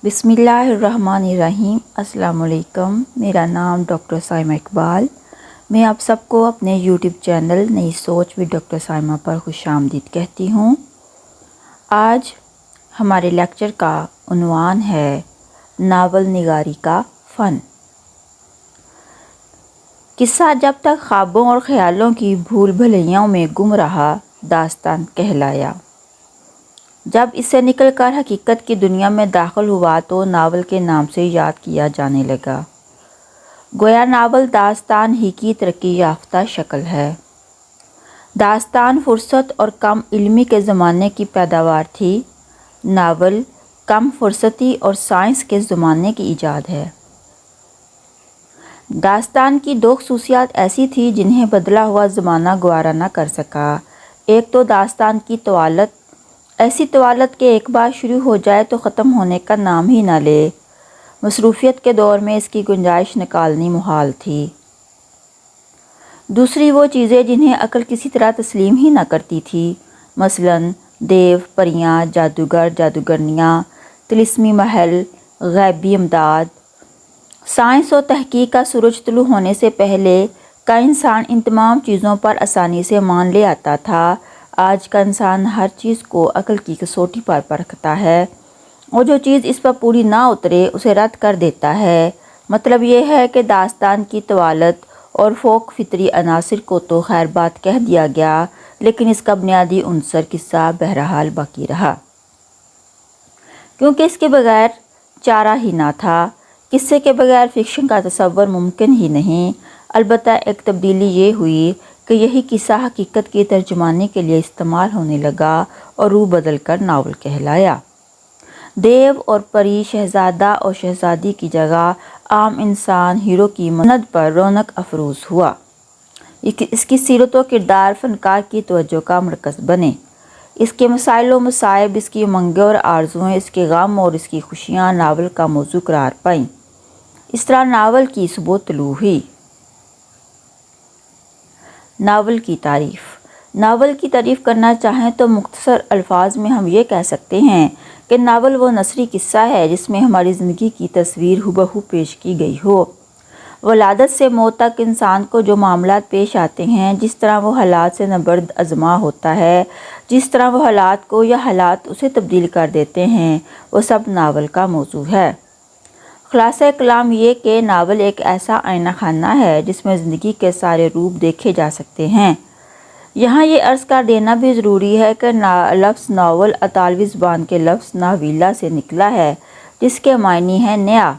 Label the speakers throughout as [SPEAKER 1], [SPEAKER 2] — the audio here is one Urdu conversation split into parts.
[SPEAKER 1] بسم اللہ الرحمن الرحیم۔ السلام علیکم، میرا نام ڈاکٹر سائمہ اقبال۔ میں آپ سب کو اپنے یوٹیوب چینل نئی سوچ ود ڈاکٹر سائمہ پر خوش آمدید کہتی ہوں۔ آج ہمارے لیکچر کا عنوان ہے ناول نگاری کا فن۔ قصہ جب تک خوابوں اور خیالوں کی بھول بھلیاؤں میں گم رہا، داستان کہلایا۔ جب اس سے نکل کر حقیقت کی دنیا میں داخل ہوا تو ناول کے نام سے یاد کیا جانے لگا۔ گویا ناول داستان ہی کی ترقی یافتہ شکل ہے۔ داستان فرصت اور کم علمی کے زمانے کی پیداوار تھی، ناول کم فرصتی اور سائنس کے زمانے کی ایجاد ہے۔ داستان کی دو خصوصیات ایسی تھی جنہیں بدلا ہوا زمانہ گوارا نہ کر سکا۔ ایک تو داستان کی طوالت، ایسی طوالت کہ ایک بار شروع ہو جائے تو ختم ہونے کا نام ہی نہ لے۔ مصروفیت کے دور میں اس کی گنجائش نکالنی محال تھی۔ دوسری وہ چیزیں جنہیں عقل کسی طرح تسلیم ہی نہ کرتی تھی، مثلاً دیو، پریاں، جادوگر، جادوگرنیاں، طلسمی محل، غیبی امداد۔ سائنس و تحقیق کا سورج طلوع ہونے سے پہلے کا انسان ان تمام چیزوں پر آسانی سے مان لے آتا تھا۔ آج کا انسان ہر چیز کو عقل کی کسوٹی پر پرکھتا ہے اور جو چیز اس پر پوری نہ اترے اسے رد کر دیتا ہے۔ مطلب یہ ہے کہ داستان کی طوالت اور فوق فطری عناصر کو تو خیر بات کہہ دیا گیا، لیکن اس کا بنیادی عنصر قصہ بہرحال باقی رہا، کیونکہ اس کے بغیر چارہ ہی نہ تھا۔ قصے کے بغیر فکشن کا تصور ممکن ہی نہیں۔ البتہ ایک تبدیلی یہ ہوئی کہ یہی قصہ حقیقت کی ترجمانی کے لیے استعمال ہونے لگا اور روح بدل کر ناول کہلایا۔ دیو اور پری، شہزادہ اور شہزادی کی جگہ عام انسان ہیرو کی مند پر رونق افروز ہوا۔ اس کی سیرت و کردار فنکار کی توجہ کا مرکز بنے۔ اس کے مسائل و مصائب، اس کی امنگیں اور آرزوئیں، اس کے غم اور اس کی خوشیاں ناول کا موضوع قرار پائیں۔ اس طرح ناول کی ثبوت طلوع ہوئی۔ ناول کی تعریف۔ ناول کی تعریف کرنا چاہیں تو مختصر الفاظ میں ہم یہ کہہ سکتے ہیں کہ ناول وہ نثری قصہ ہے جس میں ہماری زندگی کی تصویر ہو پیش کی گئی ہو۔ ولادت سے موت تک انسان کو جو معاملات پیش آتے ہیں، جس طرح وہ حالات سے نبرد آزما ہوتا ہے، جس طرح وہ حالات کو یا حالات اسے تبدیل کر دیتے ہیں، وہ سب ناول کا موضوع ہے۔ خلاصہ کلام یہ کہ ناول ایک ایسا آئینہ خانہ ہے جس میں زندگی کے سارے روپ دیکھے جا سکتے ہیں۔ یہاں یہ عرض کر دینا بھی ضروری ہے کہ لفظ ناول اطالوی زبان کے لفظ ناویلا سے نکلا ہے، جس کے معنی ہے نیا۔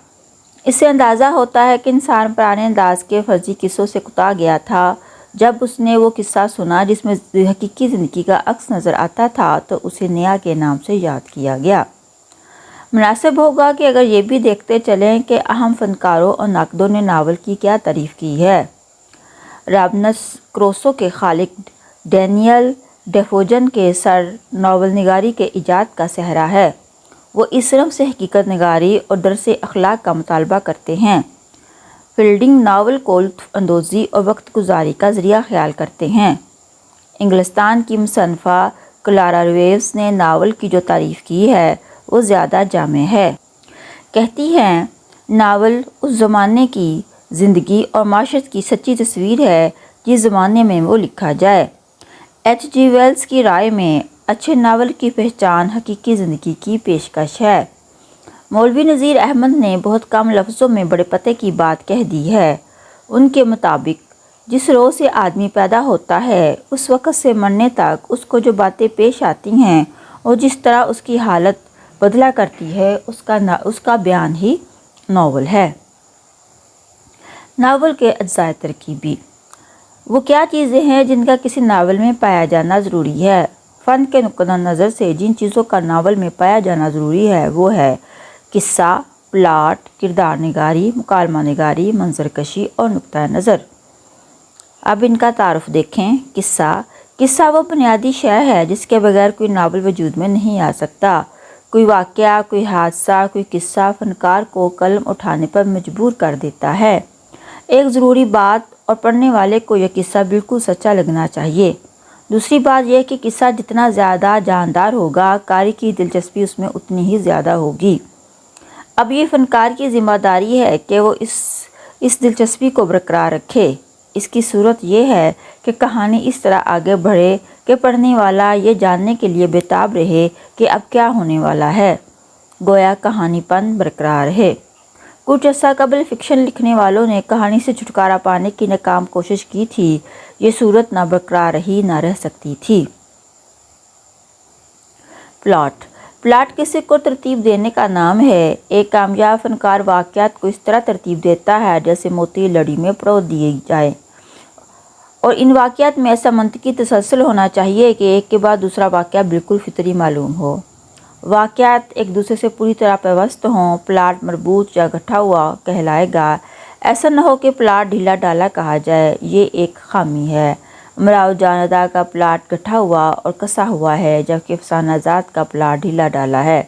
[SPEAKER 1] اس سے اندازہ ہوتا ہے کہ انسان پرانے انداز کے فرضی قصوں سے کتا گیا تھا۔ جب اس نے وہ قصہ سنا جس میں حقیقی زندگی کا عکس نظر آتا تھا تو اسے نیا کے نام سے یاد کیا گیا۔ مناسب ہوگا کہ اگر یہ بھی دیکھتے چلیں کہ اہم فنکاروں اور ناقدوں نے ناول کی کیا تعریف کی ہے۔ رابنسن کروسو کے خالق ڈینیل ڈیفوجن کے سر ناول نگاری کے ایجاد کا سہرا ہے۔ وہ اس صنف سے حقیقت نگاری اور درس اخلاق کا مطالبہ کرتے ہیں۔ فیلڈنگ ناول کو لطف اندوزی اور وقت گزاری کا ذریعہ خیال کرتے ہیں۔ انگلستان کی مصنفہ کلارا ریویز نے ناول کی جو تعریف کی ہے وہ زیادہ جامع ہے۔ کہتی ہیں، ناول اس زمانے کی زندگی اور معاشرت کی سچی تصویر ہے جس زمانے میں وہ لکھا جائے۔ ایچ جی ویلز کی رائے میں اچھے ناول کی پہچان حقیقی زندگی کی پیشکش ہے۔ مولوی نذیر احمد نے بہت کم لفظوں میں بڑے پتے کی بات کہہ دی ہے۔ ان کے مطابق جس روز سے آدمی پیدا ہوتا ہے اس وقت سے مرنے تک اس کو جو باتیں پیش آتی ہیں اور جس طرح اس کی حالت بدلا کرتی ہے اس کا بیان ہی ناول ہے۔ ناول کے اجزائے ترکیبی۔ وہ کیا چیزیں ہیں جن کا کسی ناول میں پایا جانا ضروری ہے؟ فن کے نقطہ نظر سے جن چیزوں کا ناول میں پایا جانا ضروری ہے وہ ہے قصہ، پلاٹ، کردار نگاری، مکالمہ نگاری، منظر کشی اور نقطہ نظر۔ اب ان کا تعارف دیکھیں۔ قصہ وہ بنیادی شے ہے جس کے بغیر کوئی ناول وجود میں نہیں آ سکتا۔ کوئی واقعہ، کوئی حادثہ، کوئی قصہ فنکار کو قلم اٹھانے پر مجبور کر دیتا ہے۔ ایک ضروری بات، اور پڑھنے والے کو یہ قصہ بالکل سچا لگنا چاہیے۔ دوسری بات یہ کہ قصہ جتنا زیادہ جاندار ہوگا، قاری کی دلچسپی اس میں اتنی ہی زیادہ ہوگی۔ اب یہ فنکار کی ذمہ داری ہے کہ وہ اس دلچسپی کو برقرار رکھے۔ اس کی صورت یہ ہے کہ کہانی اس طرح آگے بڑھے کہ پڑھنے والا یہ جاننے کے لیے بےتاب رہے کہ اب کیا ہونے والا ہے، گویا کہانی پن برقرار ہے۔ کچھ عرصہ قبل فکشن لکھنے والوں نے کہانی سے چھٹکارا پانے کی ناکام کوشش کی تھی۔ یہ صورت نہ برقرار رہی نہ رہ سکتی تھی۔ پلاٹ کسی کو ترتیب دینے کا نام ہے۔ ایک کامیاب فنکار واقعات کو اس طرح ترتیب دیتا ہے جیسے موتی لڑی میں پرو دیے جائے، اور ان واقعات میں ایسا منطقی تسلسل ہونا چاہیے کہ ایک کے بعد دوسرا واقعہ بالکل فطری معلوم ہو۔ واقعات ایک دوسرے سے پوری طرح پیوست ہوں۔ پلاٹ مربوط یا گٹھا ہوا کہلائے گا۔ ایسا نہ ہو کہ پلاٹ ڈھیلا ڈالا کہا جائے، یہ ایک خامی ہے۔ امراؤ جان ادا کا پلاٹ گٹھا ہوا اور کسا ہوا ہے، جبکہ افسانہ ذات کا پلاٹ ڈھیلا ڈالا ہے۔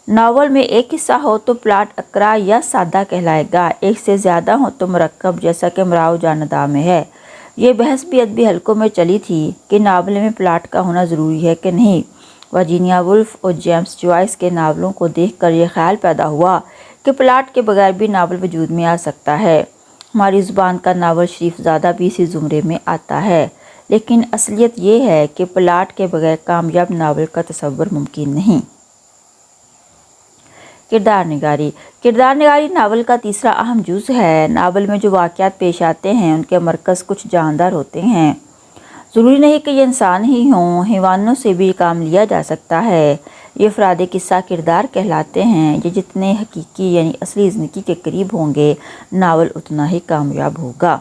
[SPEAKER 1] ناول میں ایک حصہ ہو تو پلاٹ اکرا یا سادہ کہلائے گا، ایک سے زیادہ ہو تو مرکب، جیسا کہ امراؤ جان ادا میں ہے۔ یہ بحث بھی ادبی حلقوں میں چلی تھی کہ ناول میں پلاٹ کا ہونا ضروری ہے کہ نہیں۔ ورجینیا وولف اور جیمز جوائس کے ناولوں کو دیکھ کر یہ خیال پیدا ہوا کہ پلاٹ کے بغیر بھی ناول وجود میں آ سکتا ہے۔ ہماری زبان کا ناول شریف زادہ بھی اسی زمرے میں آتا ہے، لیکن اصلیت یہ ہے کہ پلاٹ کے بغیر کامیاب ناول کا تصور ممکن نہیں۔ کردار نگاری ناول کا تیسرا اہم جز ہے۔ ناول میں جو واقعات پیش آتے ہیں ان کے مرکز کچھ جاندار ہوتے ہیں۔ ضروری نہیں کہ یہ انسان ہی ہوں، حیوانوں سے بھی کام لیا جا سکتا ہے۔ یہ افراد قصہ کردار کہلاتے ہیں۔ یہ جتنے حقیقی یعنی اصلی زندگی کے قریب ہوں گے، ناول اتنا ہی کامیاب ہوگا۔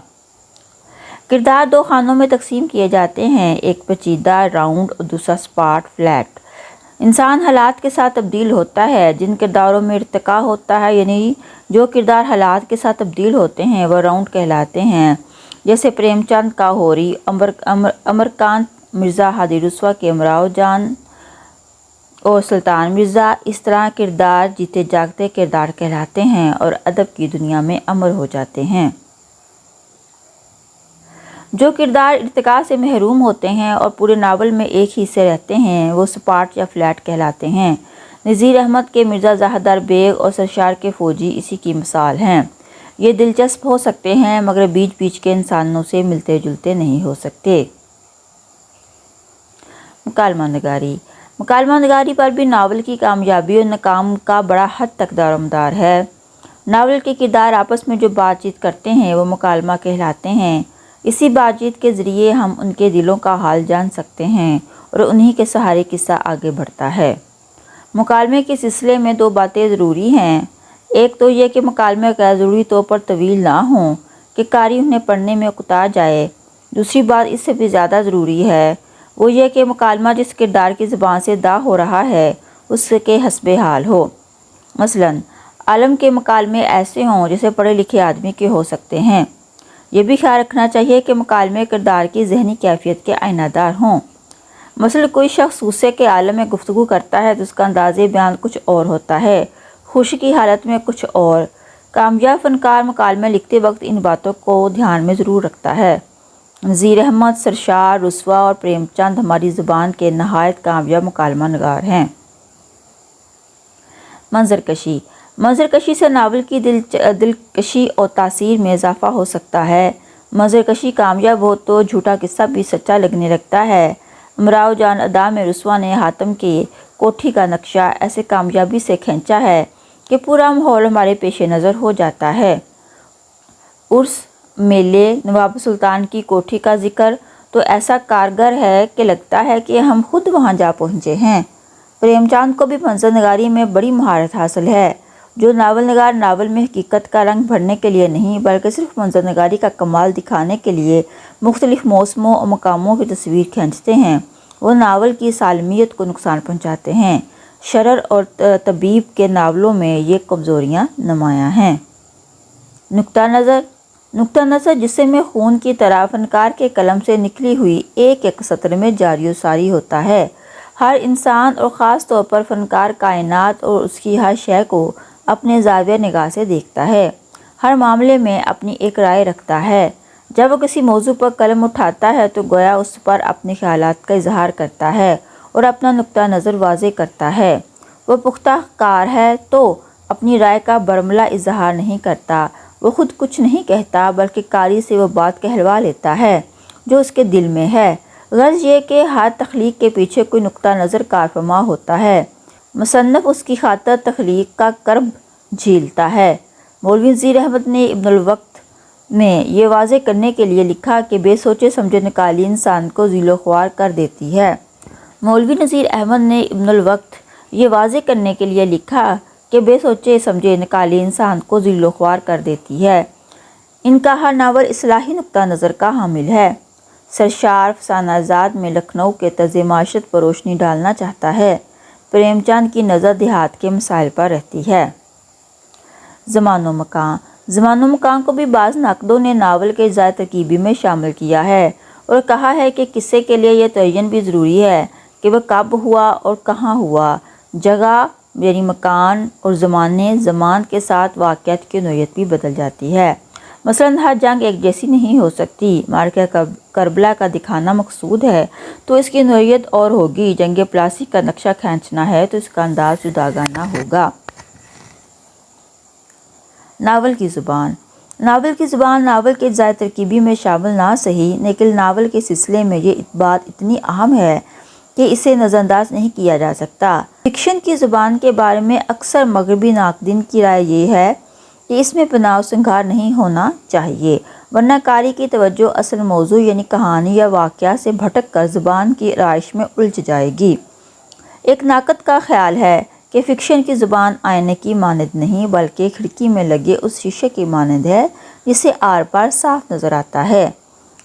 [SPEAKER 1] کردار دو خانوں میں تقسیم کیے جاتے ہیں، ایک پیچیدہ راؤنڈ اور دوسرا سپاٹ فلیٹ۔ انسان حالات کے ساتھ تبدیل ہوتا ہے۔ جن کرداروں میں ارتقاء ہوتا ہے، یعنی جو کردار حالات کے ساتھ تبدیل ہوتے ہیں، وہ راؤنڈ کہلاتے ہیں، جیسے پریم چند کا ہوری، امرکانت مرزا ہادی رسوا کے امراؤ جان اور سلطان مرزا۔ اس طرح کردار جیتے جاگتے کردار کہلاتے ہیں اور ادب کی دنیا میں امر ہو جاتے ہیں۔ جو کردار ارتقاء سے محروم ہوتے ہیں اور پورے ناول میں ایک ہی سے رہتے ہیں، وہ سپاٹ یا فلیٹ کہلاتے ہیں۔ نذیر احمد کے مرزا زاہدار بیگ اور سرشار کے فوجی اسی کی مثال ہیں۔ یہ دلچسپ ہو سکتے ہیں مگر بیچ بیچ کے انسانوں سے ملتے جلتے نہیں ہو سکتے۔ مکالمہ نگاری پر بھی ناول کی کامیابی اور ناکام کا بڑا حد تک دارومدار ہے۔ ناول کے کردار آپس میں جو بات چیت کرتے ہیں وہ مکالمہ کہلاتے ہیں۔ اسی بات چیت کے ذریعے ہم ان کے دلوں کا حال جان سکتے ہیں اور انہی کے سہارے قصہ آگے بڑھتا ہے۔ مکالمے کے سلسلے میں دو باتیں ضروری ہیں۔ ایک تو یہ کہ مکالمے غیر ضروری طور پر طویل نہ ہوں کہ قاری انہیں پڑھنے میں اکتا جائے۔ دوسری بات اس سے بھی زیادہ ضروری ہے، وہ یہ کہ مکالمہ جس کردار کی زبان سے ادا ہو رہا ہے اس کے حسب حال ہو۔ مثلاً عالم کے مکالمے ایسے ہوں جیسے پڑھے لکھے آدمی کے ہو سکتے ہیں۔ یہ بھی خیال رکھنا چاہیے کہ مکالمے کردار کی ذہنی کیفیت کے آئینہ دار ہوں۔ مثلا کوئی شخص غصے کے عالم میں گفتگو کرتا ہے تو اس کا انداز بیان کچھ اور ہوتا ہے، خوشی کی حالت میں کچھ اور۔ کامیاب فنکار مکالمے لکھتے وقت ان باتوں کو دھیان میں ضرور رکھتا ہے۔ نذیر احمد، سرشار، رسوا اور پریم چند ہماری زبان کے نہایت کامیاب مکالمہ نگار ہیں۔ منظرکشی سے ناول کی دلکشی اور تاثیر میں اضافہ ہو سکتا ہے۔ منظرکشی کامیاب ہو تو جھوٹا قصہ بھی سچا لگنے لگتا ہے۔ امراؤ جان ادا میں رسوا نے حاتم کی کوٹھی کا نقشہ ایسے کامیابی سے کھینچا ہے کہ پورا ماحول ہمارے پیش نظر ہو جاتا ہے۔ عرس، میلے، نواب سلطان کی کوٹھی کا ذکر تو ایسا کارگر ہے کہ لگتا ہے کہ ہم خود وہاں جا پہنچے ہیں۔ پریم چند کو بھی منظر نگاری میں بڑی مہارت حاصل ہے۔ جو ناول نگار ناول میں حقیقت کا رنگ بھرنے کے لیے نہیں بلکہ صرف منظر نگاری کا کمال دکھانے کے لیے مختلف موسموں اور مقاموں کی تصویر کھینچتے ہیں، وہ ناول کی سالمیت کو نقصان پہنچاتے ہیں۔ شرر اور طبیب کے ناولوں میں یہ کمزوریاں نمایاں ہیں۔ نقطہ نظر جسم میں خون کی طرح فنکار کے قلم سے نکلی ہوئی ایک ایک سطر میں جاری و ساری ہوتا ہے۔ ہر انسان اور خاص طور پر فنکار کائنات اور اس کی ہر شے کو اپنے زاویہ نگاہ سے دیکھتا ہے، ہر معاملے میں اپنی ایک رائے رکھتا ہے۔ جب وہ کسی موضوع پر قلم اٹھاتا ہے تو گویا اس پر اپنے خیالات کا اظہار کرتا ہے اور اپنا نقطہ نظر واضح کرتا ہے۔ وہ پختہ کار ہے تو اپنی رائے کا برملا اظہار نہیں کرتا، وہ خود کچھ نہیں کہتا بلکہ قاری سے وہ بات کہلوا لیتا ہے جو اس کے دل میں ہے۔ غرض یہ کہ ہر تخلیق کے پیچھے کوئی نقطہ نظر کار فرما ہوتا ہے، مصنف اس کی خاطر تخلیق کا کرب جھیلتا ہے۔ مولوی نذیر احمد نے ابن الوقت میں یہ واضح کرنے کے لیے لکھا کہ بے سوچے سمجھے نکالی انسان کو ذیل و خوار کر دیتی ہے۔ مولوی نذیر احمد نے ابن الوقت یہ واضح کرنے کے لیے لکھا کہ بے سوچے سمجھے نکالی انسان کو ذیل و خوار کر دیتی ہے۔ ان کا ہر ناول اصلاحی نقطہ نظر کا حامل ہے۔ سرشار افسانہ زاد میں لکھنؤ کے طرز معیشت پر روشنی ڈالنا چاہتا ہے۔ پریم چند کی نظر دیہات کے مسائل پر رہتی ہے۔ زمان و مکان زمان و مکان کو بھی بعض ناقدوں نے ناول کے اجزائے ترکیبی میں شامل کیا ہے اور کہا ہے کہ قصے کے لیے یہ تعین بھی ضروری ہے کہ وہ کب ہوا اور کہاں ہوا۔ جگہ یعنی مکان اور زمانے زمان کے ساتھ واقعات کی نوعیت بھی بدل جاتی ہے۔ مثلاً ہر جنگ ایک جیسی نہیں ہو سکتی۔ معرکہ کربلا کا دکھانا مقصود ہے تو اس کی نوعیت اور ہوگی۔ جنگ پلاسی کا نقشہ کھینچنا ہے تو اس کا انداز جداگانہ ہوگا۔ ناول کی زبان ناول کے اجزائے ترکیبی میں شامل نہ صحیح، لیکن ناول کے سلسلے میں یہ بات اتنی اہم ہے کہ اسے نظر انداز نہیں کیا جا سکتا۔ فکشن کی زبان کے بارے میں اکثر مغربی ناقدین کی رائے یہ ہے کہ اس میں بناء و سنگار نہیں ہونا چاہیے، ورنہ قاری کی توجہ اصل موضوع یعنی کہانی یا واقعہ سے بھٹک کر زبان کی آرائش میں الجھ جائے گی۔ ایک ناقد کا خیال ہے کہ فکشن کی زبان آئینے کی مانند نہیں بلکہ کھڑکی میں لگے اس شیشے کی مانند ہے جسے آر پار صاف نظر آتا ہے۔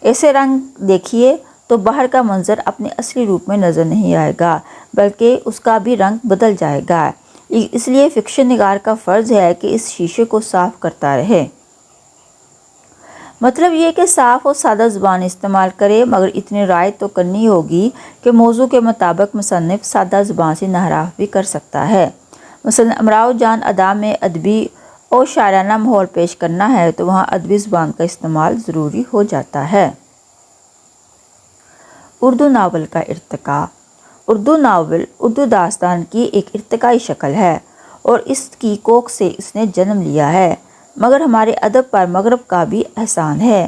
[SPEAKER 1] ایسے رنگ دیکھیے تو باہر کا منظر اپنے اصلی روپ میں نظر نہیں آئے گا بلکہ اس کا بھی رنگ بدل جائے گا۔ اس لیے فکشن نگار کا فرض ہے کہ اس شیشے کو صاف کرتا رہے۔ مطلب یہ کہ صاف اور سادہ زبان استعمال کرے، مگر اتنی رعایت تو کرنی ہوگی کہ موضوع کے مطابق مصنف سادہ زبان سے انحراف بھی کر سکتا ہے۔ مثلا امراؤ جان ادا میں ادبی اور شاعرانہ ماحول پیش کرنا ہے تو وہاں ادبی زبان کا استعمال ضروری ہو جاتا ہے۔ اردو ناول کا ارتقاء اردو ناول اردو داستان کی ایک ارتقائی شکل ہے اور اس کی کوکھ سے اس نے جنم لیا ہے، مگر ہمارے ادب پر مغرب کا بھی احسان ہے۔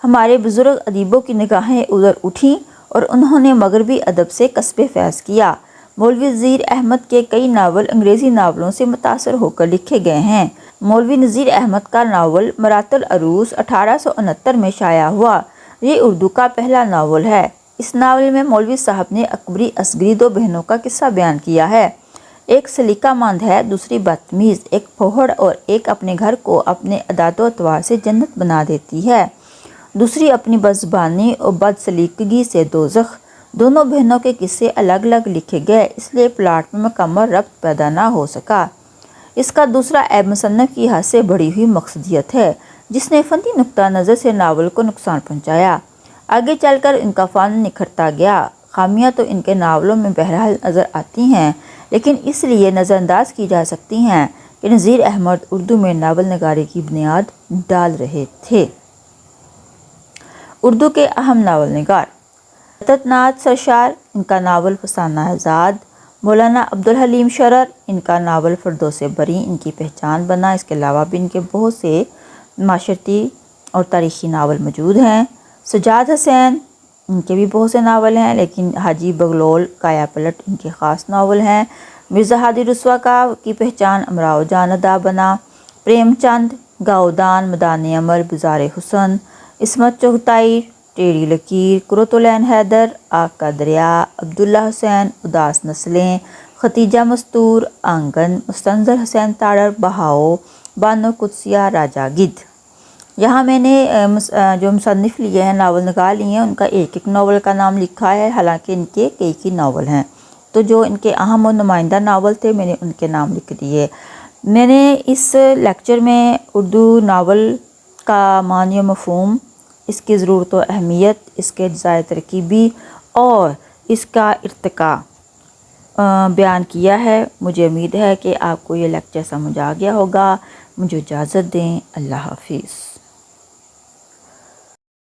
[SPEAKER 1] ہمارے بزرگ ادیبوں کی نگاہیں ادھر اٹھیں اور انہوں نے مغربی ادب سے کسب فیض کیا۔ مولوی نذیر احمد کے کئی ناول انگریزی ناولوں سے متاثر ہو کر لکھے گئے ہیں۔ مولوی نذیر احمد کا ناول مرات العروس 1869 میں شائع ہوا۔ یہ اردو کا پہلا ناول ہے۔ اس ناول میں مولوی صاحب نے اکبری اصغری دو بہنوں کا قصہ بیان کیا ہے۔ ایک سلیقہ مند ہے، دوسری بدتمیز، ایک پھوہڑ اور ایک اپنے گھر کو اپنے عادات و اطوار سے جنت بنا دیتی ہے، دوسری اپنی بدزبانی اور بد سلیقگی سے دوزخ۔ دونوں بہنوں کے قصے الگ الگ لکھے گئے، اس لیے پلاٹ میں مکمل ربط پیدا نہ ہو سکا۔ اس کا دوسرا عیب مصنف کی حد سے بڑھی ہوئی مقصدیت ہے جس نے فنی نقطہ نظر سے ناول کو نقصان پہنچایا۔ آگے چل کر ان کا فن نکھرتا گیا۔ خامیاں تو ان کے ناولوں میں بہرحال نظر آتی ہیں، لیکن اس لیے نظر انداز کی جا سکتی ہیں کہ نذیر احمد اردو میں ناول نگاری کی بنیاد ڈال رہے تھے۔ اردو کے اہم ناول نگار عطیت ناتھ سرشار، ان کا ناول فسانہ زاد۔ مولانا عبدالحلیم شرر، ان کا ناول فردوس بری ان کی پہچان بنا۔ اس کے علاوہ بھی ان کے بہت سے معاشرتی اور تاریخی ناول موجود ہیں۔ سجاد حسین، ان کے بھی بہت سے ناول ہیں، لیکن حاجی بغلول کایا پلٹ ان کے خاص ناول ہیں۔ مرزا ہادی رسوا کی پہچان امراؤ جان ادا بنا۔ پریم چند، گاؤدان، میدان عمل، بزار حسن، عصمت چغتائی، ٹیڑھی لکیر، کرۃ العین حیدر، آگ کا دریا، عبداللہ حسین، اداس نسلیں، ختیجہ مستور، آنگن، مستنظر حسین تاڑر، بہاؤ، بانو قدسیہ، راجہ گدھ۔ یہاں میں نے جو مصنف لیے ہیں، ناول نگار لیے ہیں، ان کا ایک ایک ناول کا نام لکھا ہے، حالانکہ ان کے کئی ناول ہیں، تو جو ان کے اہم اور نمائندہ ناول تھے میں نے ان کے نام لکھ دیے۔ میں نے اس لیکچر میں اردو ناول کا معنی و مفہوم، اس کی ضرورت و اہمیت، اس کے اجزائے ترکیبی اور اس کا ارتقاء بیان کیا ہے۔ مجھے امید ہے کہ آپ کو یہ لیکچر سمجھ آ گیا ہوگا۔ مجھے اجازت دیں۔ اللہ حافظ۔